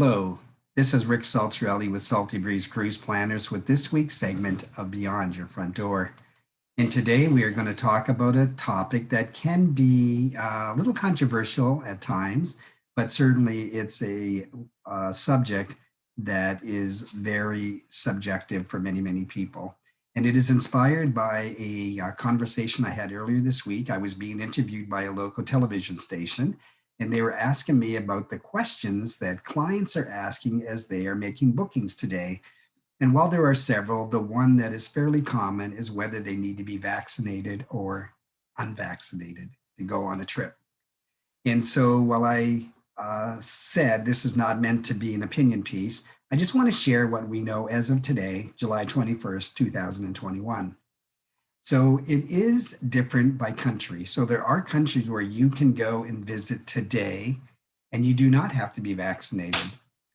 Hello, this is Rick Saltrielli with Salty Breeze Cruise Planners with this week's segment of Beyond Your Front Door. And today we are going to talk about a topic that can be a little controversial at times, but certainly it's a subject that is very subjective for many, many people. And it is inspired by a conversation I had earlier this week. I was being interviewed by a local television station, and they were asking me about the questions that clients are asking as they are making bookings today. And while there are several, the one that is fairly common is whether they need to be vaccinated or unvaccinated to go on a trip. And so while I said this is not meant to be an opinion piece, I just want to share what we know as of today, July 21st, 2021. So it is different by country. So there are countries where you can go and visit today and you do not have to be vaccinated.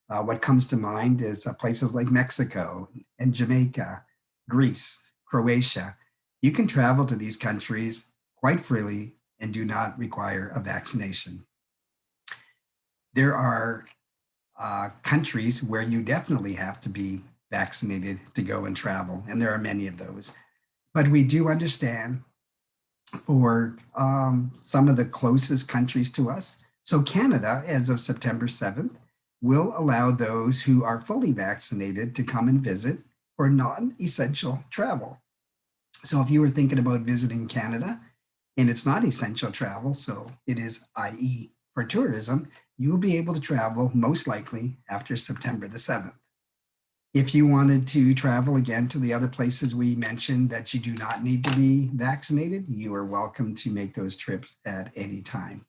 What comes to mind is places like Mexico and Jamaica, Greece, Croatia. You can travel to these countries quite freely and do not require a vaccination. There are countries where you definitely have to be vaccinated to go and travel, and there are many of those. But we do understand for some of the closest countries to us. So Canada, as of September 7th, will allow those who are fully vaccinated to come and visit for non-essential travel. So if you were thinking about visiting Canada and it's not essential travel, so it is i.e. for tourism, you'll be able to travel most likely after September the 7th. If you wanted to travel again to the other places we mentioned that you do not need to be vaccinated, you are welcome to make those trips at any time.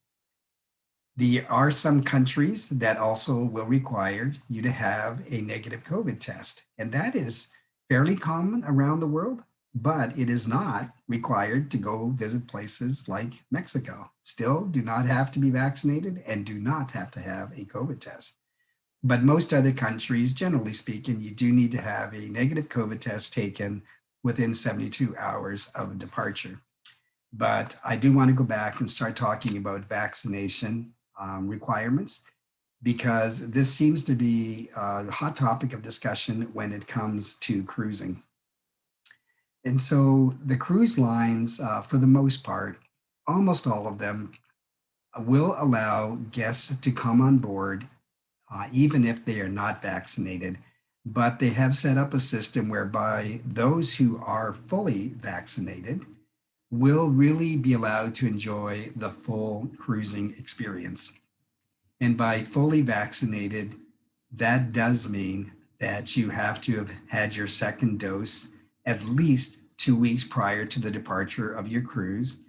There are some countries that also will require you to have a negative COVID test, and that is fairly common around the world, but it is not required to go visit places like Mexico. Still do not have to be vaccinated and do not have to have a COVID test. But most other countries, generally speaking, you do need to have a negative COVID test taken within 72 hours of departure. But I do want to go back and start talking about vaccination requirements, because this seems to be a hot topic of discussion when it comes to cruising. And so the cruise lines, for the most part, almost all of them will allow guests to come on board even if they are not vaccinated. But they have set up a system whereby those who are fully vaccinated will really be allowed to enjoy the full cruising experience. And by fully vaccinated, that does mean that you have to have had your second dose at least 2 weeks prior to the departure of your cruise.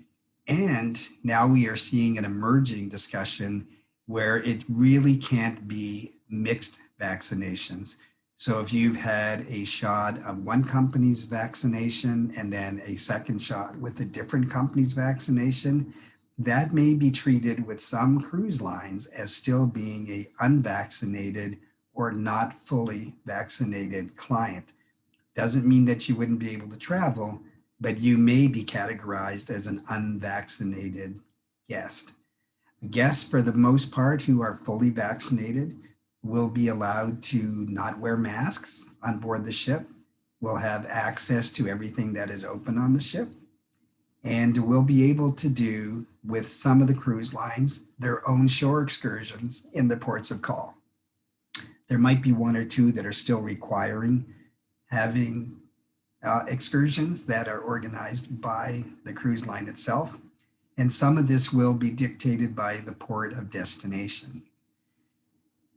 And now we are seeing an emerging discussion where it really can't be mixed vaccinations. So if you've had a shot of one company's vaccination and then a second shot with a different company's vaccination, that may be treated with some cruise lines as still being a unvaccinated or not fully vaccinated client. Doesn't mean that you wouldn't be able to travel, but you may be categorized as an unvaccinated guest. Guests, for the most part, who are fully vaccinated will be allowed to not wear masks on board the ship, will have access to everything that is open on the ship, and will be able to do, with some of the cruise lines, their own shore excursions in the ports of call. There might be one or two that are still requiring having excursions that are organized by the cruise line itself. And some of this will be dictated by the port of destination.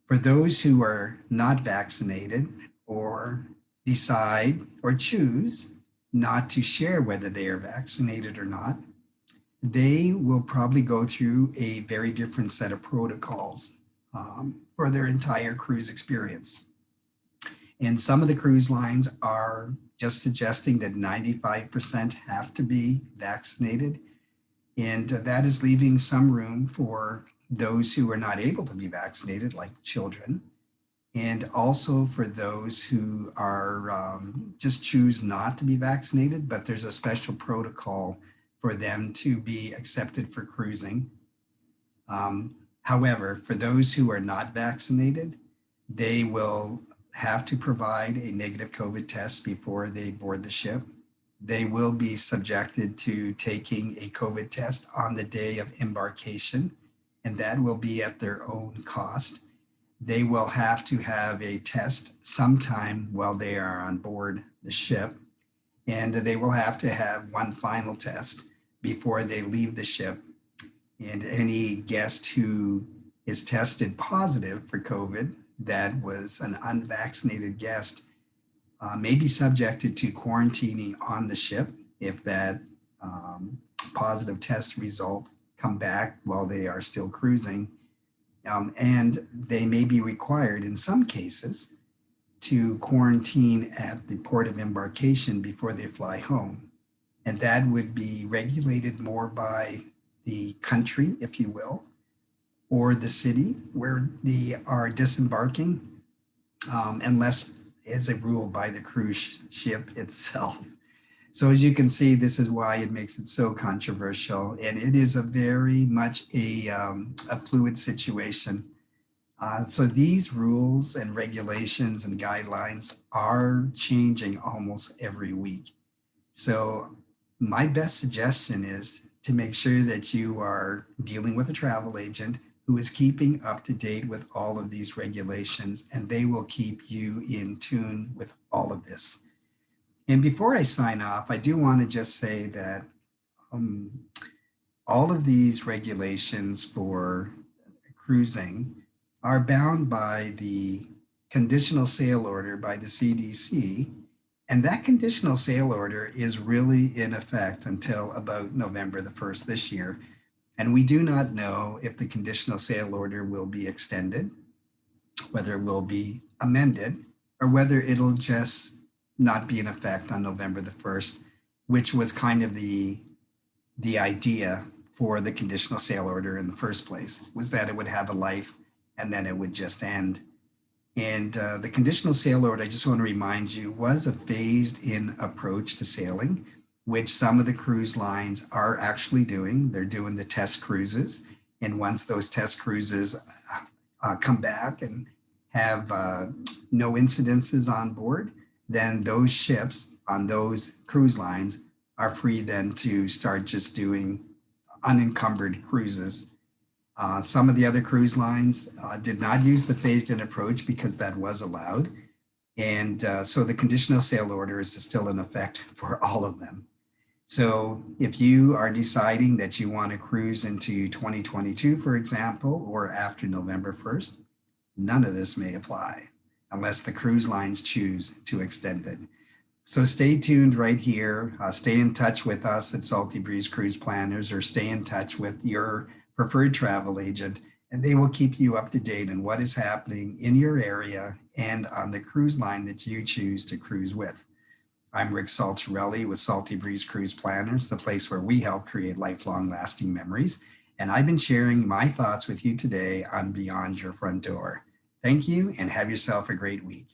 For those who are not vaccinated or decide or choose not to share whether they are vaccinated or not, they will probably go through a very different set of protocols for their entire cruise experience. And some of the cruise lines are just suggesting that 95% have to be vaccinated. And that is leaving some room for those who are not able to be vaccinated, like children, and also for those who are just choose not to be vaccinated, but there's a special protocol for them to be accepted for cruising. However, for those who are not vaccinated, They will have to provide a negative COVID test before they board the ship. They will be subjected to taking a COVID test on the day of embarkation, and that will be at their own cost. They will have to have a test sometime while they are on board the ship, and they will have to have one final test before they leave the ship. And any guest who is tested positive for COVID, that was an unvaccinated guest, may be subjected to quarantining on the ship if that positive test results come back while they are still cruising. And they may be required in some cases to quarantine at the port of embarkation before they fly home. And that would be regulated more by the country, if you will, or the city where they are disembarking, unless as a rule by the cruise ship itself. So as you can see, this is why it makes it so controversial, and it is a very much a fluid situation. So these rules and regulations and guidelines are changing almost every week. So my best suggestion is to make sure that you are dealing with a travel agent who is keeping up to date with all of these regulations, and they will keep you in tune with all of this. And before I sign off, I do want to just say that all of these regulations for cruising are bound by the conditional sail order by the CDC. And that conditional sail order is really in effect until about November the 1st this year. And we do not know if the conditional sail order will be extended, whether it will be amended, or whether it'll just not be in effect on November the 1st, which was kind of the idea for the conditional sail order in the first place, was that it would have a life and then it would just end. And the conditional sail order, I just want to remind you, was a phased in approach to sailing, which some of the cruise lines are actually doing. They're doing the test cruises. And once those test cruises come back and have no incidences on board, then those ships on those cruise lines are free then to start just doing unencumbered cruises. Some of the other cruise lines did not use the phased-in approach because that was allowed. And so the conditional sail order is still in effect for all of them. So if you are deciding that you want to cruise into 2022, for example, or after November 1st, none of this may apply unless the cruise lines choose to extend it. So stay tuned right here. Stay in touch with us at Salty Breeze Cruise Planners, or stay in touch with your preferred travel agent, and they will keep you up to date on what is happening in your area and on the cruise line that you choose to cruise with. I'm Rick Saltarelli with Salty Breeze Cruise Planners, the place where we help create lifelong lasting memories. And I've been sharing my thoughts with you today on Beyond Your Front Door. Thank you, and have yourself a great week.